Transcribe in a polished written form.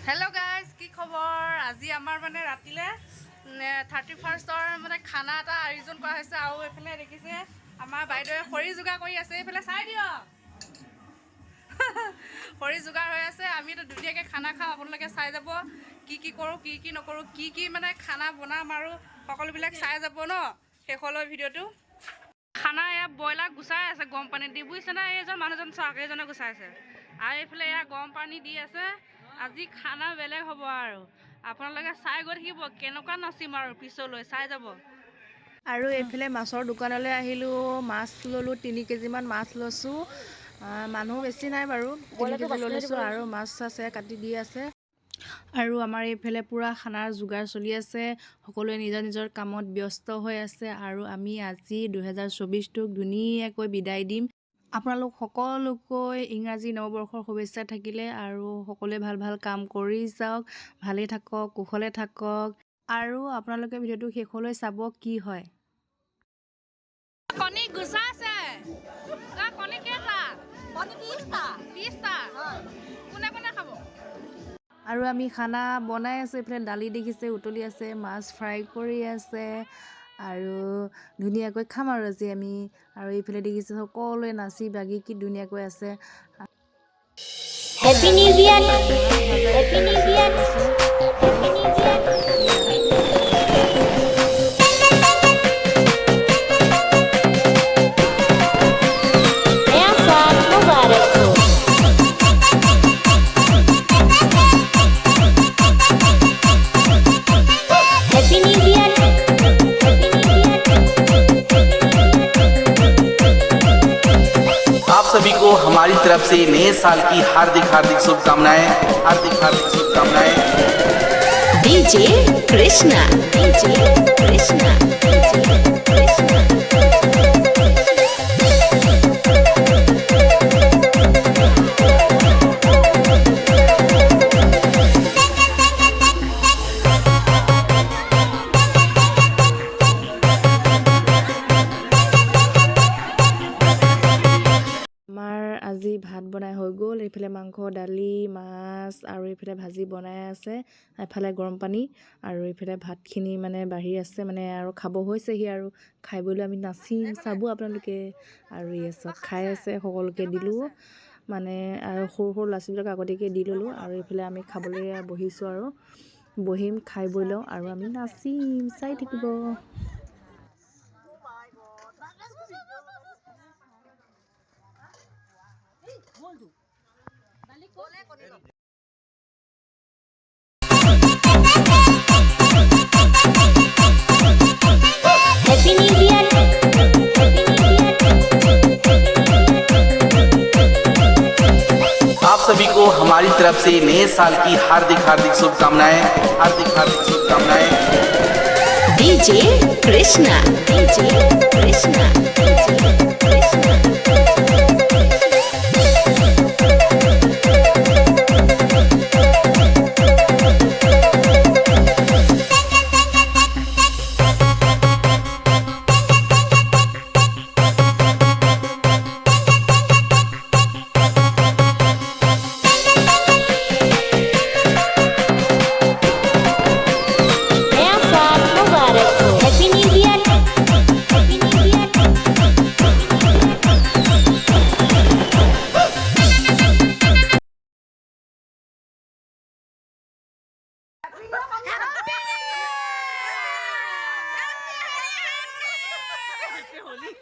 Hello guys की खबर আজি আমাৰ মানে ৰাতিলে 31ৰ মানে খানা এটা আয়োজন কৰা হৈছে আৰু এফালে দেখিছে আমাৰ বাইদেৱে খৰি যোগাৰ কৰি আছে এফালে চাই দিও খৰি যোগাৰ হৈ আছে আমি তো ধুনীয়াকে খানা খাও আপোনালোকে চাই যাব কি কৰো কি নকৰো কি মানে খানা বনাম আৰু সকলোবিলাক চাই যাব ন শেষলৈ ভিডিওটো খানা এয়া বয়লাৰ গুছাই আছে গৰম পানী দি বুইছে না এইজন মানুহজন চাক এইজনে গুছাই আছে আৰু এফালে এয়া গৰম পানী দি আছে আজি খানা বেলেগ হ'ব আৰু আপোনালোকে চাই গৈ থাকিব কেনেকুৱা নাচিম আৰু পিছলৈ চাই যাব আৰু এফালে মাছৰ দোকানলৈ আহিলো মাছ ললো 3 কেজি মান মাছ লৈছো মানুহ বেছি নাই বাৰু 3 কেজি লৈছো আৰু মাছ আছে কাটি দি আছে আৰু আমাৰ এইফালে পুৰা খানাৰ যোগাৰ চলি আছে সকলোৱে নিজৰ কামত ব্যস্ত হৈ আছে আৰু আমি আজি 2024 টোক ধুনীয়াকৈ বিদায় দিম আপোনালোক সকলোকৈ ইংৰাজী নৱবৰ্ষৰ শুভেচ্ছা থাকিলে আৰু সকলোৱে ভাল কাম কৰি যাওক ভালে থাকক কুশলে থাকক আৰু আপোনালোকে ভিডিওটো শেষলৈ চাব কি হয় কণী গুছাছে কণী কেইটা কণী 30টা হয় কোনে খাব আৰু আমি খানা বনাই আছো এফালে দালি দেখিছে উতলি আছে মাছ ফ্ৰাই কৰি আছে আৰু ধুনীয়াকৈ খাম আৰু আজি আমি আৰু এইফালে দেখিছে সকলোৱে নাচি বাগি কি ধুনীয়াকৈ আছে Happy New Year! Happy New Year! Happy New Year! नया साल मुबारक हो Happy New Year! Happy New Year! आप सभी को हमारी तरफ से नए साल की हार्दिक शुभकामनाएं DJ Krishna আমাৰ আজি ভাত বনাই হৈ গ'ল এইফালে মাংস দালি মাছ আৰু এইফালে ভাজি বনাই আছে এফালে গৰম পানী আৰু এইফালে ভাতখিনি মানে বাঢ়ি আছে মানে আৰু খাব হৈছেহি আৰু খাই বৈ আমি নাচিম চাব আপোনালোকে আৰু চব খাই আছে সকলোকে দিলোঁ মানে আৰু সৰু ল'ৰা-ছোৱালীবিলাক আগতীয়াকৈ দি ল'লোঁ আৰু এইফালে আমি খাবলৈ বহিছোঁ আৰু বহিম খাই বৈ লওঁ আৰু আমি নাচিম চাই থাকিব Happy New Year! Happy New Year! आप सभी को हमारी तरफ से नए साल की हार्दिक शुभकामनाएं DJ Krishna नया साल मुबारक हो Happy New Year! Happy New Year! Holi